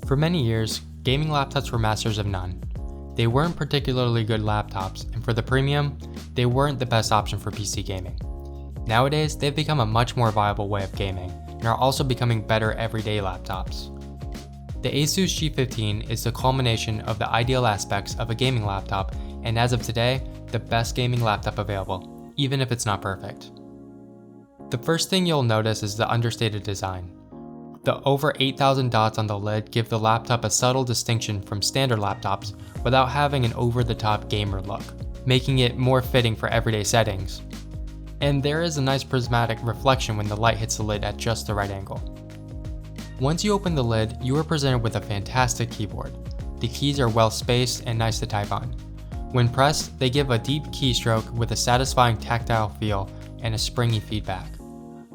For many years, gaming laptops were masters of none. They weren't particularly good laptops, and for the premium, they weren't the best option for PC gaming. Nowadays, they've become a much more viable way of gaming, and are also becoming better everyday laptops. The ASUS G15 is the culmination of the ideal aspects of a gaming laptop, and as of today, the best gaming laptop available, even if it's not perfect. The first thing you'll notice is the understated design. The over 8,000 dots on the lid give the laptop a subtle distinction from standard laptops without having an over-the-top gamer look, making it more fitting for everyday settings. And there is a nice prismatic reflection when the light hits the lid at just the right angle. Once you open the lid, you are presented with a fantastic keyboard. The keys are well spaced and nice to type on. When pressed, they give a deep keystroke with a satisfying tactile feel and a springy feedback.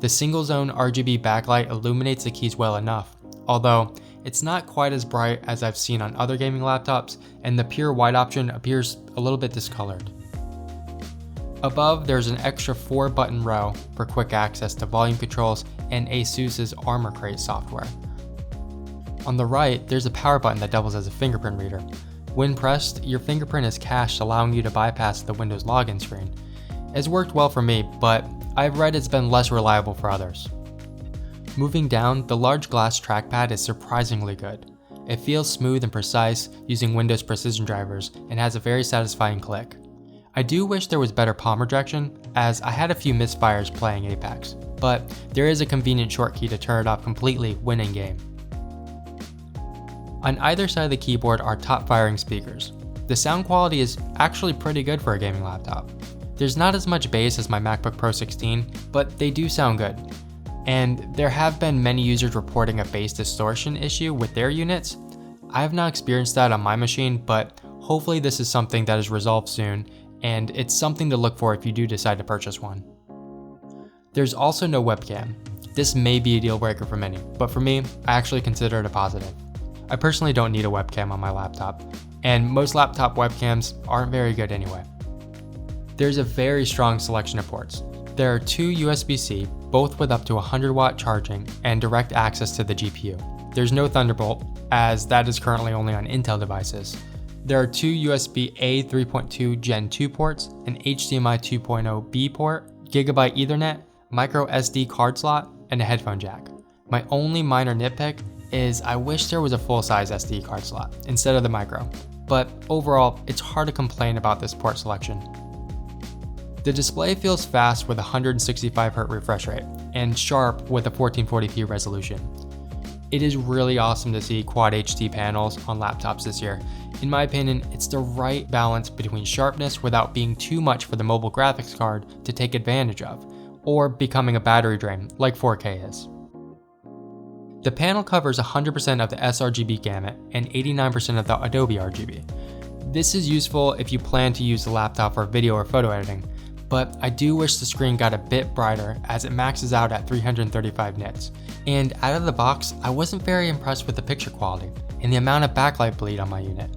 The single-zone RGB backlight illuminates the keys well enough, although it's not quite as bright as I've seen on other gaming laptops, and the pure white option appears a little bit discolored. Above, there's an extra 4-button row for quick access to volume controls and ASUS's Armor Crate software. On the right, there's a power button that doubles as a fingerprint reader. When pressed, your fingerprint is cached, allowing you to bypass the Windows login screen. It's worked well for me, but I've read it's been less reliable for others. Moving down, the large glass trackpad is surprisingly good. It feels smooth and precise using Windows precision drivers and has a very satisfying click. I do wish there was better palm rejection, as I had a few misfires playing Apex, but there is a convenient short key to turn it off completely when in game. On either side of the keyboard are top firing speakers. The sound quality is actually pretty good for a gaming laptop. There's not as much bass as my MacBook Pro 16, but they do sound good. And there have been many users reporting a bass distortion issue with their units. I have not experienced that on my machine, but hopefully this is something that is resolved soon, and it's something to look for if you do decide to purchase one. There's also no webcam. This may be a deal breaker for many, but for me, I actually consider it a positive. I personally don't need a webcam on my laptop, and most laptop webcams aren't very good anyway. There's a very strong selection of ports. There are 2 USB-C, both with up to 100-watt charging and direct access to the GPU. There's no Thunderbolt, as that is currently only on Intel devices. There are 2 USB-A 3.2 Gen 2 ports, an HDMI 2.0B port, Gigabit Ethernet, micro SD card slot, and a headphone jack. My only minor nitpick is I wish there was a full-size SD card slot instead of the micro, but overall, it's hard to complain about this port selection. The display feels fast with a 165Hz refresh rate, and sharp with a 1440p resolution. It is really awesome to see Quad HD panels on laptops this year. In my opinion, it's the right balance between sharpness without being too much for the mobile graphics card to take advantage of, or becoming a battery drain like 4K is. The panel covers 100% of the sRGB gamut and 89% of the Adobe RGB. This is useful if you plan to use the laptop for video or photo editing, but I do wish the screen got a bit brighter as it maxes out at 335 nits. And out of the box, I wasn't very impressed with the picture quality and the amount of backlight bleed on my unit.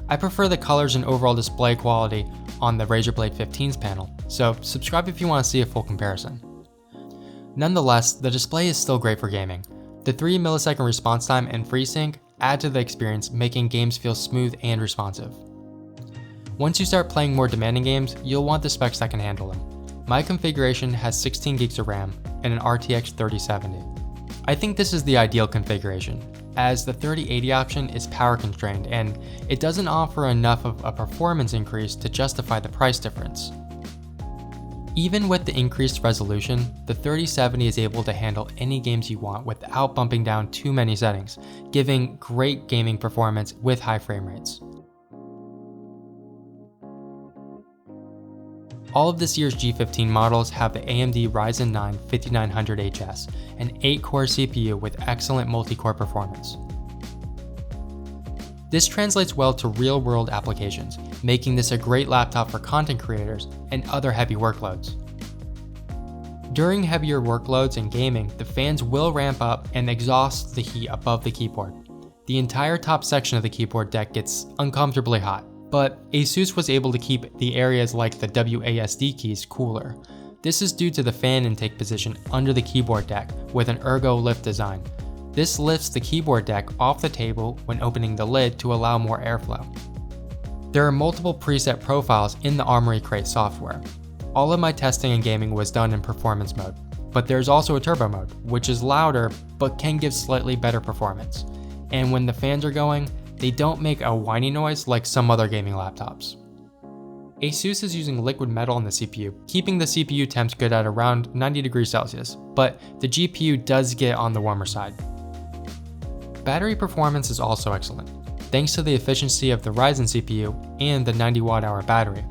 I prefer the colors and overall display quality on the Razer Blade 15's panel, so subscribe if you want to see a full comparison. Nonetheless, the display is still great for gaming. The 3 millisecond response time and FreeSync add to the experience, making games feel smooth and responsive. Once you start playing more demanding games, you'll want the specs that can handle them. My configuration has 16 gigs of RAM and an RTX 3070. I think this is the ideal configuration, as the 3080 option is power constrained and it doesn't offer enough of a performance increase to justify the price difference. Even with the increased resolution, the 3070 is able to handle any games you want without bumping down too many settings, giving great gaming performance with high frame rates. All of this year's G15 models have the AMD Ryzen 9 5900HS, an 8-core CPU with excellent multi-core performance. This translates well to real-world applications, making this a great laptop for content creators and other heavy workloads. During heavier workloads and gaming, the fans will ramp up and exhaust the heat above the keyboard. The entire top section of the keyboard deck gets uncomfortably hot. But ASUS was able to keep the areas like the WASD keys cooler. This is due to the fan intake position under the keyboard deck with an ergo lift design. This lifts the keyboard deck off the table when opening the lid to allow more airflow. There are multiple preset profiles in the Armoury Crate software. All of my testing and gaming was done in performance mode, but there's also a turbo mode, which is louder but can give slightly better performance. And when the fans are going, they don't make a whiny noise like some other gaming laptops. ASUS is using liquid metal in the CPU, keeping the CPU temps good at around 90 degrees Celsius, but the GPU does get on the warmer side. Battery performance is also excellent. Thanks to the efficiency of the Ryzen CPU and the 90 watt-hour battery,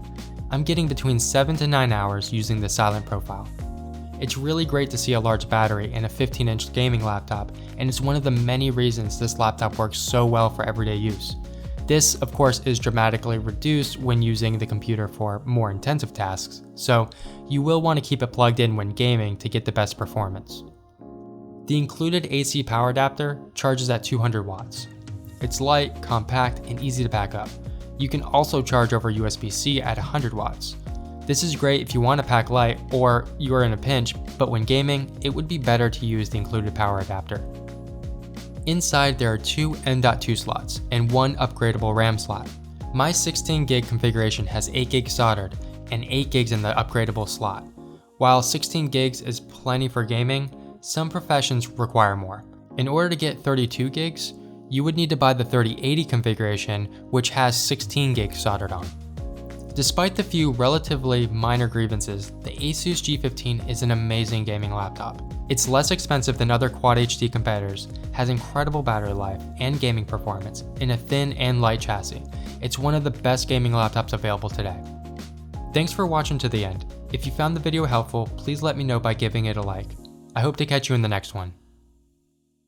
I'm getting between 7 to 9 hours using the silent profile. It's really great to see a large battery in a 15-inch gaming laptop, and it's one of the many reasons this laptop works so well for everyday use. This, of course, is dramatically reduced when using the computer for more intensive tasks, so you will want to keep it plugged in when gaming to get the best performance. The included AC power adapter charges at 200 watts. It's light, compact, and easy to pack up. You can also charge over USB-C at 100 watts. This is great if you want to pack light or you are in a pinch, but when gaming, it would be better to use the included power adapter. Inside there are 2 M.2 slots and 1 upgradable RAM slot. My 16 gig configuration has 8 gigs soldered and 8 gigs in the upgradable slot. While 16 gigs is plenty for gaming, some professions require more. In order to get 32 gigs, you would need to buy the 3080 configuration, which has 16 gigs soldered on. Despite the few relatively minor grievances, the ASUS G15 is an amazing gaming laptop. It's less expensive than other Quad HD competitors, has incredible battery life and gaming performance in a thin and light chassis. It's one of the best gaming laptops available today. Thanks for watching to the end. If you found the video helpful, please let me know by giving it a like. I hope to catch you in the next one.